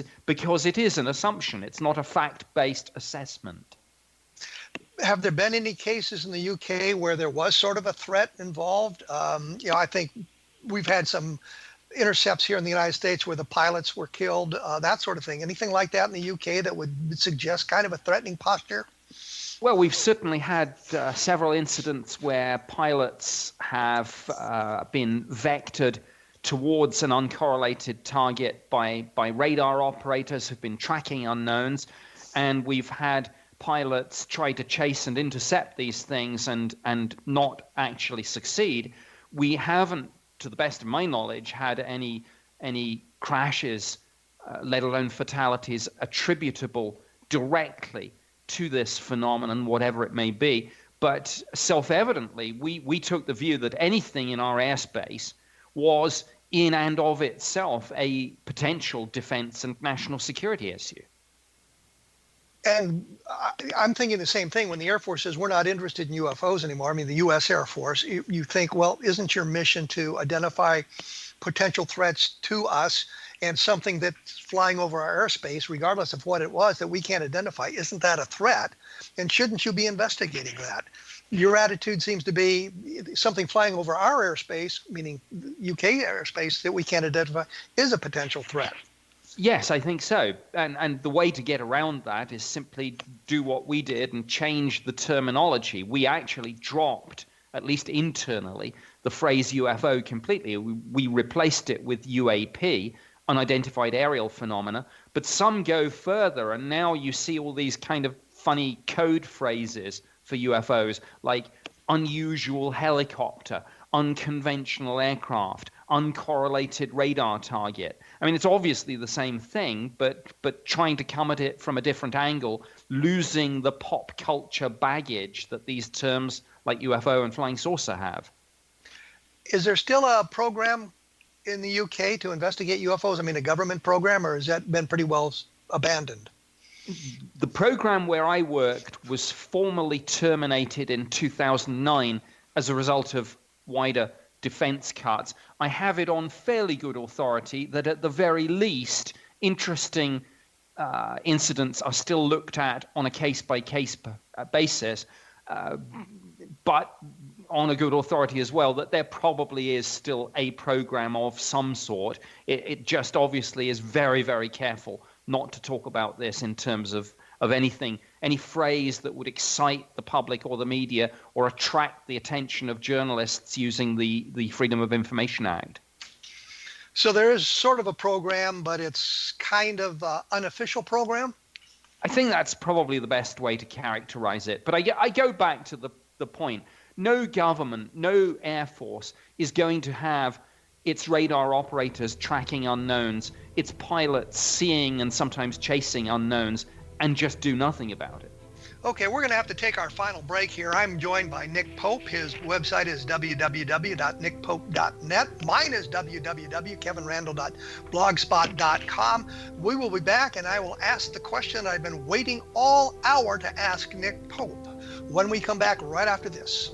it is an assumption. It's not a fact-based assessment. Have there been any cases in the UK where there was sort of a threat involved? I think we've had some intercepts here in the United States where the pilots were killed, that sort of thing. Anything like that in the UK that would suggest kind of a threatening posture? Well, we've certainly had several incidents where pilots have been vectored towards an uncorrelated target by radar operators who've been tracking unknowns, and we've had pilots try to chase and intercept these things and not actually succeed. We haven't, to the best of my knowledge, had any crashes, let alone fatalities, attributable directly to this phenomenon, whatever it may be. But self-evidently, we took the view that anything in our airspace was in and of itself a potential defense and national security issue. And I'm thinking the same thing when the Air Force says we're not interested in UFOs anymore. I mean, the U.S. Air Force, you think, well, isn't your mission to identify potential threats to us, and something that's flying over our airspace, regardless of what it was, that we can't identify, isn't that a threat? And shouldn't you be investigating that? Your attitude seems to be something flying over our airspace, meaning UK airspace, that we can't identify is a potential threat. Yes, I think so. And the way to get around that is simply do what we did and change the terminology. We actually dropped, at least internally, the phrase UFO completely. We replaced it with UAP, unidentified aerial phenomena. But some go further, and now you see all these kind of funny code phrases for UFOs, like unusual helicopter, unconventional aircraft, uncorrelated radar target. I mean, it's obviously the same thing, but trying to come at it from a different angle, losing the pop culture baggage that these terms like UFO and flying saucer have. Is there still a program in the UK to investigate UFOs? I mean, a government program, or has that been pretty well abandoned? The program where I worked was formally terminated in 2009 as a result of wider defense cuts. I have it on fairly good authority that at the very least, interesting incidents are still looked at on a case-by-case basis, but on a good authority as well that there probably is still a program of some sort. It just obviously is very, very careful not to talk about this in terms of anything, any phrase that would excite the public or the media or attract the attention of journalists using the Freedom of Information Act. So there is sort of a program, but it's kind of an unofficial program? I think that's probably the best way to characterize it. But I go back to the point. No government, no Air Force is going to have its radar operators tracking unknowns, its pilots seeing and sometimes chasing unknowns, and just do nothing about it. Okay, we're going to have to take our final break here. I'm joined by Nick Pope. His website is www.nickpope.net. Mine is www.kevinrandle.blogspot.com. We will be back, and I will ask the question I've been waiting all hour to ask Nick Pope when we come back right after this.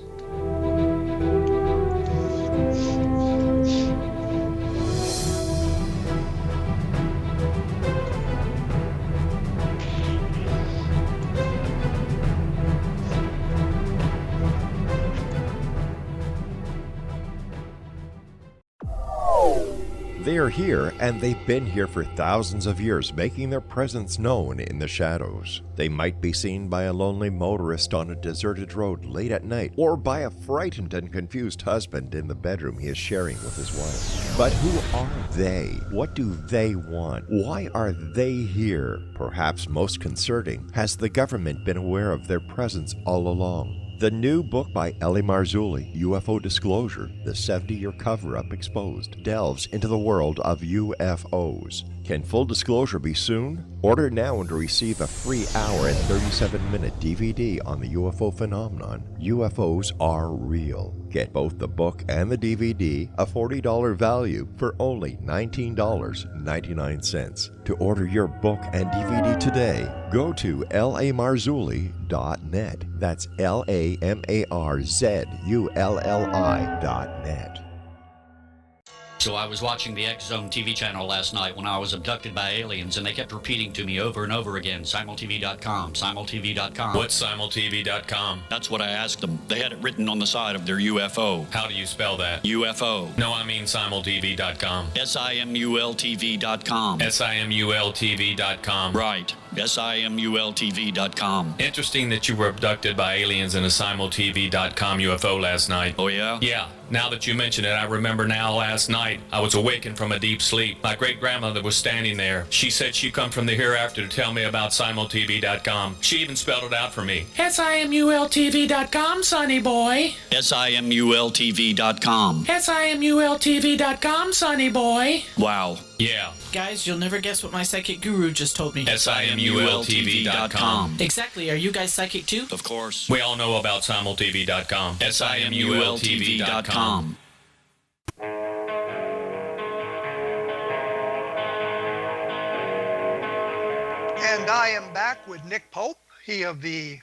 They are here, and they've been here for thousands of years, making their presence known in the shadows. They might be seen by a lonely motorist on a deserted road late at night, or by a frightened and confused husband in the bedroom he is sharing with his wife. But who are they? What do they want? Why are they here? Perhaps most concerning, has the government been aware of their presence all along? The new book by Eli Marzulli, UFO Disclosure, the 70-year cover-up exposed, delves into the world of UFOs. Can full disclosure be soon? Order now and receive a free hour and 37-minute DVD on the UFO phenomenon. UFOs are real. Get both the book and the DVD, a $40 value, for only $19.99. To order your book and DVD today, go to lamarzulli.net. That's LAMARZULLI.net. So I was watching the X Zone TV channel last night when I was abducted by aliens, and they kept repeating to me over and over again, simultv.com, simultv.com. What's simultv.com? That's what I asked them. They had it written on the side of their UFO. How do you spell that? UFO. No, I mean simultv.com. simultv.com. simultv.com. Right. simultv.com. Interesting that you were abducted by aliens in a simultv.com UFO last night. Oh, yeah? Yeah. Now that you mention it, I remember now last night I was awakened from a deep sleep. My great-grandmother was standing there. She said she come from the hereafter to tell me about simultv.com. She even spelled it out for me. simultv.com, sonny boy. simultv.com. simultv.com, sonny boy. Wow. Yeah. Guys, you'll never guess what my psychic guru just told me. simultv.com. Exactly. Are you guys psychic too? Of course. We all know about simultv.com. simultv.com. And I am back with Nick Pope, he of the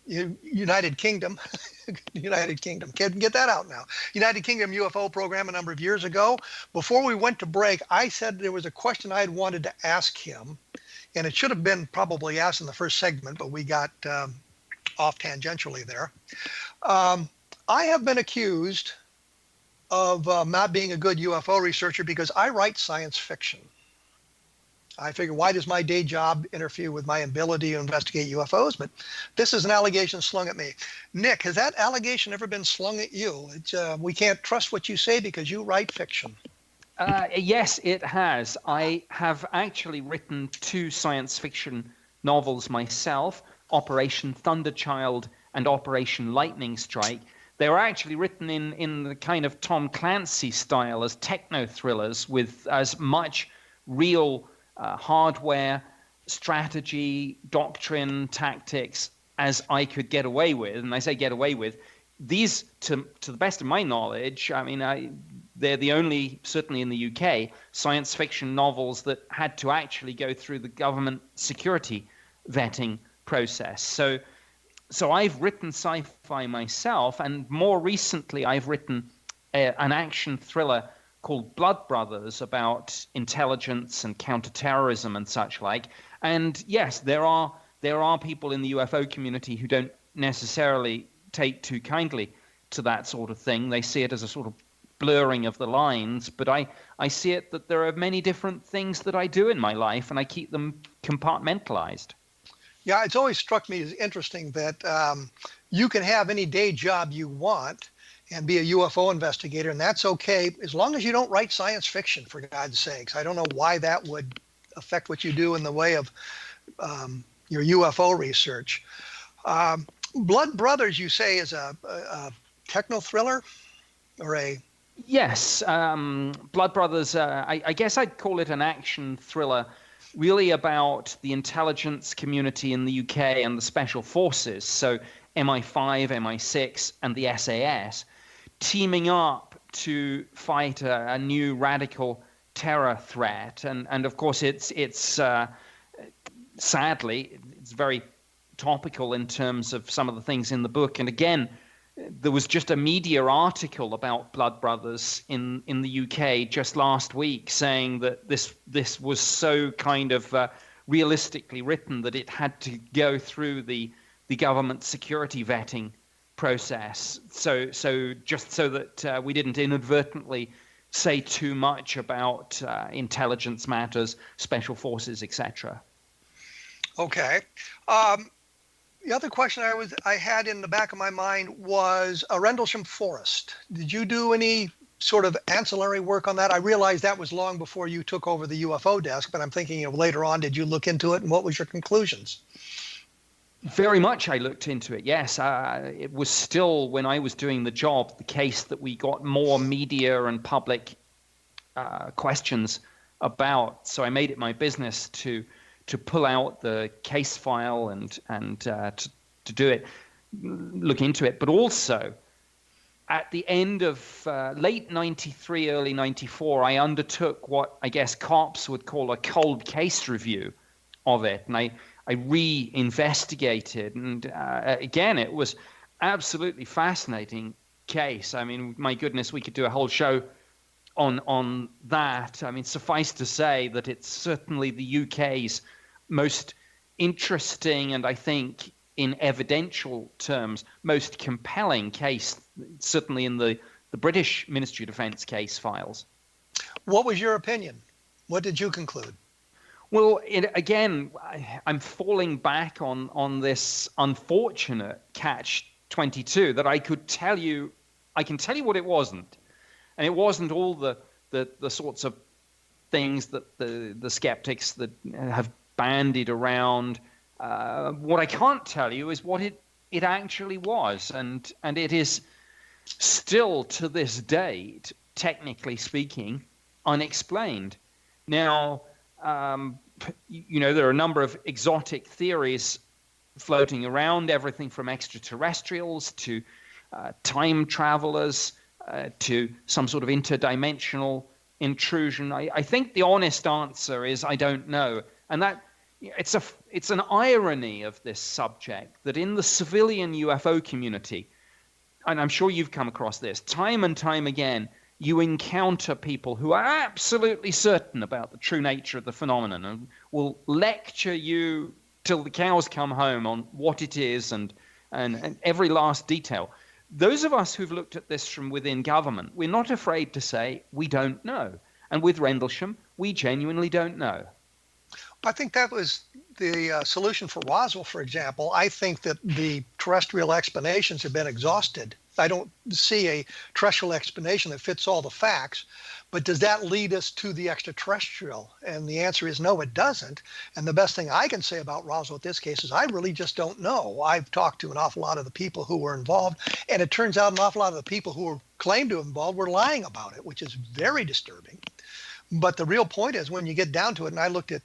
United Kingdom. United Kingdom. Can get that out now. United Kingdom UFO program a number of years ago. Before we went to break, I said there was a question I had wanted to ask him, and it should have been probably asked in the first segment, but we got off tangentially there. I have been accused of not being a good UFO researcher because I write science fiction. I figure, why does my day job interfere with my ability to investigate UFOs? But this is an allegation slung at me. Nick, has that allegation ever been slung at you? We can't trust what you say because you write fiction. Yes, it has. I have actually written 2 science fiction novels myself, Operation Thunderchild and Operation Lightning Strike. They were actually written in the kind of Tom Clancy style as techno thrillers with as much real hardware, strategy, doctrine, tactics as I could get away with. And I say get away with. These, to the best of my knowledge, I mean, they're the only, certainly in the UK, science fiction novels that had to actually go through the government security vetting process. So I've written sci-fi myself, and more recently I've written an action thriller called Blood Brothers about intelligence and counterterrorism and such like. And yes, there are people in the UFO community who don't necessarily take too kindly to that sort of thing. They see it as a sort of blurring of the lines, but I see it that there are many different things that I do in my life, and I keep them compartmentalized. Yeah, it's always struck me as interesting that you can have any day job you want and be a UFO investigator, and that's okay as long as you don't write science fiction, for God's sakes. I don't know why that would affect what you do in the way of your UFO research. Blood Brothers, you say, is a techno thriller or a... Yes, Blood Brothers, I guess I'd call it an action thriller, really about the intelligence community in the UK and the special forces, so MI5, MI6, and the SAS, teaming up to fight a new radical terror threat. And of course, it's sadly, it's very topical in terms of some of the things in the book. And again, there was just a media article about Blood Brothers in the UK just last week saying that this was so kind of realistically written that it had to go through the government security vetting process. So just so that we didn't inadvertently say too much about intelligence matters, special forces, etc. Okay. The other question I had in the back of my mind was Rendlesham Forest. Did you do any sort of ancillary work on that? I realized that was long before you took over the UFO desk, but I'm thinking later on, did you look into it, and what was your conclusions? Very much I looked into it, yes. It was still, when I was doing the job, the case that we got more media and public questions about. So I made it my business to pull out the case file and to do it, look into it. But also, at the end of late 93, early 94, I undertook what I guess cops would call a cold case review of it. And I re-investigated. And again, it was absolutely fascinating case. I mean, my goodness, we could do a whole show on that. I mean, suffice to say that it's certainly the UK's most interesting and I think in evidential terms most compelling case, certainly in the British Ministry of Defence case files. What was your opinion? What did you conclude? Well, again, I'm falling back on this unfortunate catch-22 that I can tell you what it wasn't. And it wasn't all the sorts of things that the skeptics that have bandied around. What I can't tell you is what it actually was. And it is still to this date, technically speaking, unexplained. Now, there are a number of exotic theories floating around, everything from extraterrestrials to time travelers to some sort of interdimensional intrusion. I think the honest answer is I don't know. And that it's an irony of this subject that in the civilian UFO community, and I'm sure you've come across this, time and time again, you encounter people who are absolutely certain about the true nature of the phenomenon and will lecture you till the cows come home on what it is and every last detail. Those of us who've looked at this from within government, we're not afraid to say we don't know. And with Rendlesham, we genuinely don't know. I think that was the solution for Roswell, for example. I think that the terrestrial explanations have been exhausted. I don't see a terrestrial explanation that fits all the facts, but does that lead us to the extraterrestrial? And the answer is no, it doesn't. And the best thing I can say about Roswell at this case is I really just don't know. I've talked to an awful lot of the people who were involved, and it turns out an awful lot of the people who were claimed to have involved were lying about it, which is very disturbing. But the real point is when you get down to it, and I looked at,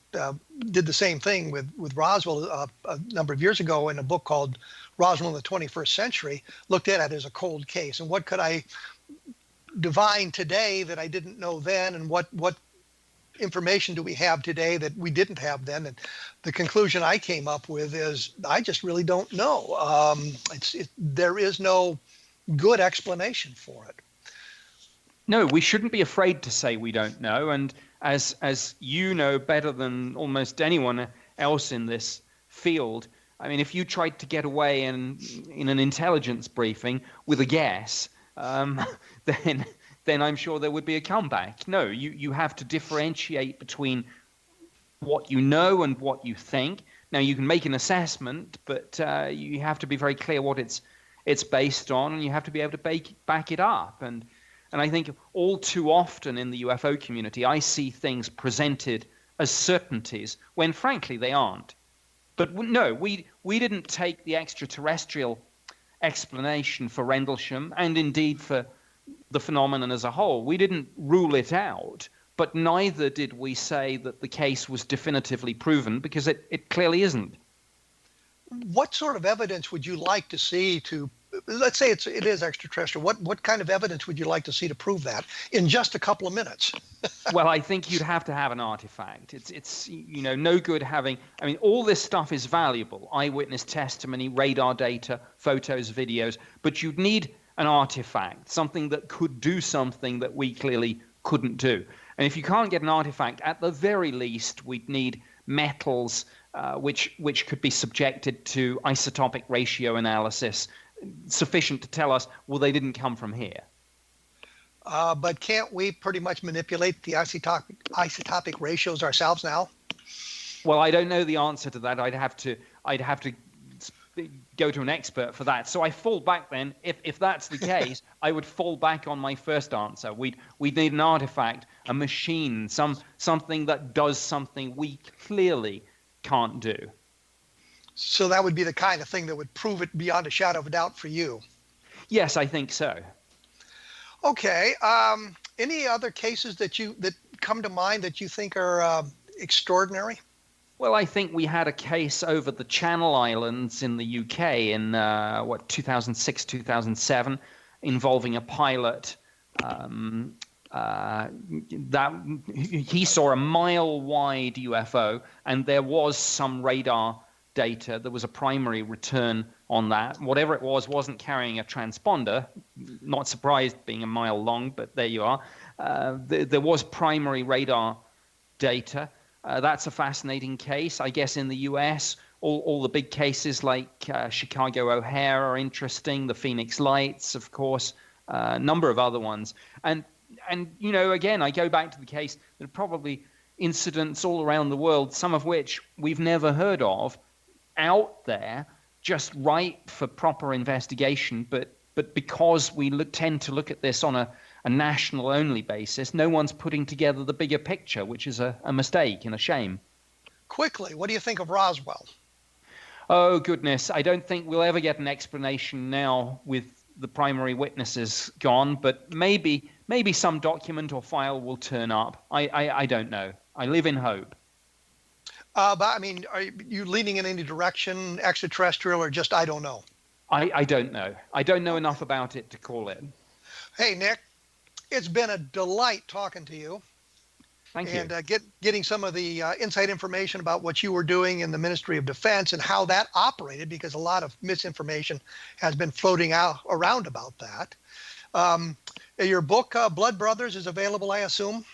did the same thing with Roswell a number of years ago in a book called Roswell in the 21st Century, looked at it as a cold case. And what could I divine today that I didn't know then? And what information do we have today that we didn't have then? And the conclusion I came up with is I just really don't know. There is no good explanation for it. No, we shouldn't be afraid to say we don't know. And as you know better than almost anyone else in this field, I mean, if you tried to get away in an intelligence briefing with a guess, then I'm sure there would be a comeback. No, you have to differentiate between what you know and what you think. Now, you can make an assessment, but you have to be very clear what it's based on, and you have to be able to back it up. And I think all too often in the UFO community, I see things presented as certainties when, frankly, they aren't. But no, we didn't take the extraterrestrial explanation for Rendlesham and indeed for the phenomenon as a whole. We didn't rule it out, but neither did we say that the case was definitively proven, because it clearly isn't. What sort of evidence would you like to see to, let's say it is extraterrestrial, what kind of evidence would you like to see to prove that in just a couple of minutes? Well, I think you'd have to have an artifact. It's no good having, I mean, all this stuff is valuable, eyewitness testimony, radar data, photos, videos, but you'd need an artifact, something that could do something that we clearly couldn't do. And if you can't get an artifact, at the very least, we'd need metals which could be subjected to isotopic ratio analysis, sufficient to tell us, well, they didn't come from here. But can't we pretty much manipulate the isotopic ratios ourselves now? Well, I don't know the answer to that. I'd have to go to an expert for that. So I fall back then. If that's the case, I would fall back on my first answer. We'd need an artifact, a machine, something that does something we clearly can't do. So that would be the kind of thing that would prove it beyond a shadow of a doubt for you. Yes, I think so. Okay. Any other cases that come to mind that you think are extraordinary? Well, I think we had a case over the Channel Islands in the UK in 2006, 2007, involving a pilot that he saw a mile-wide UFO, and there was some radar data. There was a primary return on that. Whatever it was wasn't carrying a transponder. Not surprised, being a mile long, but there you are. There was primary radar data. That's a fascinating case. I guess in the US, all the big cases like Chicago O'Hare are interesting, the Phoenix Lights, of course, a number of other ones. And again, I go back to the case, there are probably incidents all around the world, some of which we've never heard of, out there, just ripe for proper investigation. But because we tend to look at this on a national-only basis, no one's putting together the bigger picture, which is a mistake and a shame. Quickly, what do you think of Roswell? Oh, goodness. I don't think we'll ever get an explanation now with the primary witnesses gone, but maybe some document or file will turn up. I don't know. I live in hope. But I mean, are you leaning in any direction, extraterrestrial, or just I don't know? I don't know. I don't know enough about it to call it. Hey, Nick, it's been a delight talking to you. Thank you. And getting some of the inside information about what you were doing in the Ministry of Defense and how that operated, because a lot of misinformation has been floating around about that. Your book, Blood Brothers, is available, I assume?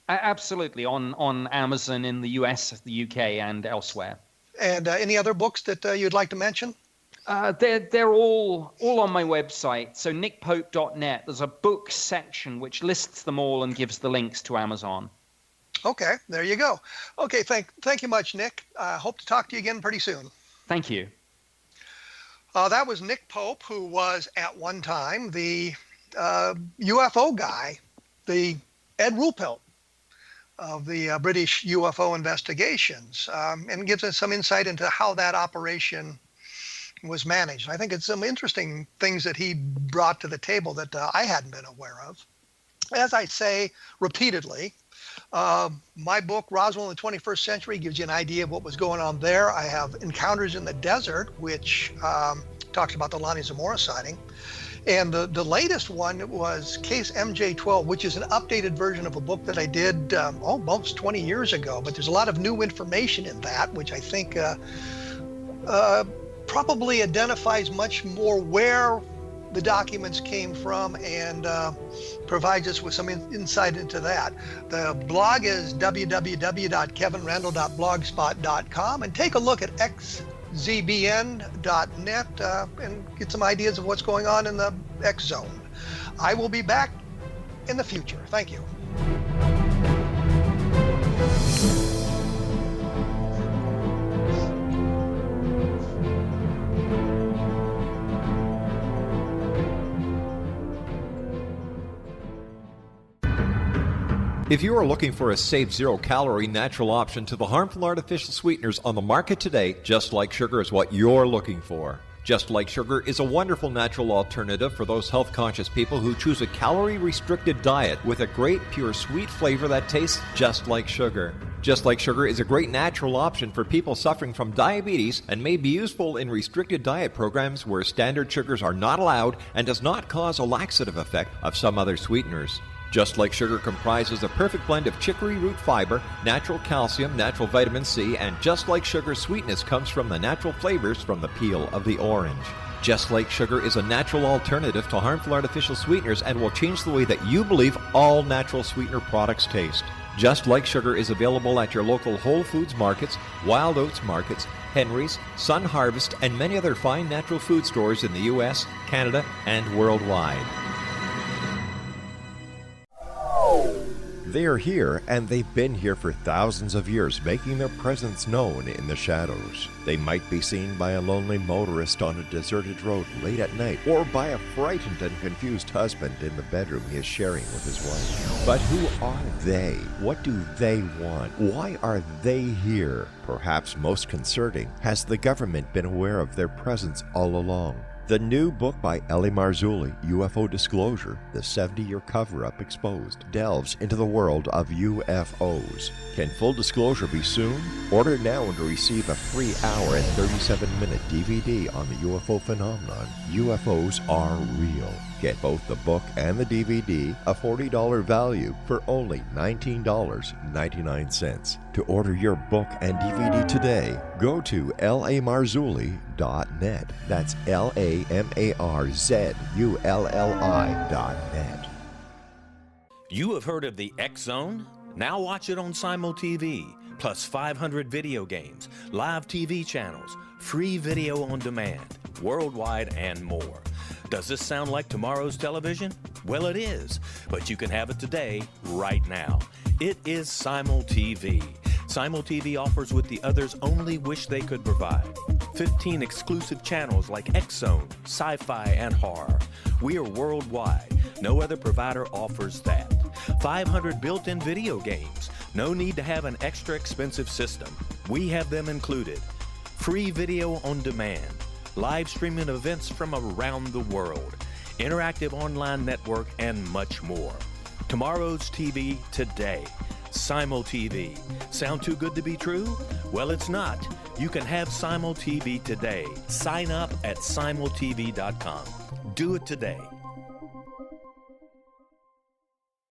Absolutely, on Amazon in the US, the UK, and elsewhere. And any other books that you'd like to mention? They're all on my website. So nickpope.net, there's a book section which lists them all and gives the links to Amazon. Okay, there you go. Okay, thank you much, Nick. Hope to talk to you again pretty soon. Thank you. That was Nick Pope, who was at one time the UFO guy, the Ed Ruppelt of the British UFO investigations, and gives us some insight into how that operation was managed. I think it's some interesting things that he brought to the table that I hadn't been aware of. As I say repeatedly, my book, Roswell in the 21st Century, gives you an idea of what was going on there. I have Encounters in the Desert, which talks about the Lonnie Zamora sighting. And the latest one was Case MJ12, which is an updated version of a book that I did almost 20 years ago. But there's a lot of new information in that, which I think probably identifies much more where the documents came from and provides us with some insight into that. The blog is www.kevinrandle.blogspot.com, and take a look at XZBN.net and get some ideas of what's going on in the X Zone. I will be back in the future. Thank you. If you are looking for a safe, zero-calorie natural option to the harmful artificial sweeteners on the market today, Just Like Sugar is what you're looking for. Just Like Sugar is a wonderful natural alternative for those health-conscious people who choose a calorie-restricted diet with a great, pure, sweet flavor that tastes just like sugar. Just Like Sugar is a great natural option for people suffering from diabetes and may be useful in restricted diet programs where standard sugars are not allowed and does not cause a laxative effect of some other sweeteners. Just Like Sugar comprises a perfect blend of chicory root fiber, natural calcium, natural vitamin C, and Just Like Sugar's sweetness comes from the natural flavors from the peel of the orange. Just Like Sugar is a natural alternative to harmful artificial sweeteners and will change the way that you believe all natural sweetener products taste. Just Like Sugar is available at your local Whole Foods markets, Wild Oats markets, Henry's, Sun Harvest, and many other fine natural food stores in the U.S., Canada, and worldwide. They are here, and they've been here for thousands of years, making their presence known in the shadows. They might be seen by a lonely motorist on a deserted road late at night, or by a frightened and confused husband in the bedroom he is sharing with his wife. But who are they? What do they want? Why are they here? Perhaps most concerning, has the government been aware of their presence all along? The new book by Elie Marzulli, UFO Disclosure, the 70-year cover-up exposed, delves into the world of UFOs. Can full disclosure be soon? Order now and receive a free hour and 37-minute DVD on the UFO phenomenon. UFOs are real. Get both the book and the DVD, a $40 value, for only $19.99. To order your book and DVD today, go to lamarzulli.net. That's LAMARZULLI.net. You have heard of the X Zone? Now watch it on Simul TV, plus 500 video games, live TV channels, free video on demand, worldwide, and more. Does this sound like tomorrow's television? Well, it is, but you can have it today, right now. It is Simul TV. Simul TV offers what the others only wish they could provide. 15 exclusive channels like X Zone, sci-fi, and horror. We are worldwide. No other provider offers that. 500 built-in video games. No need to have an extra expensive system. We have them included. Free video on demand. Live streaming events from around the world. Interactive online network, and much more. Tomorrow's TV today. Simul TV. Sound too good to be true? Well, it's not. You can have Simul TV today. Sign up at simultv.com. Do it today.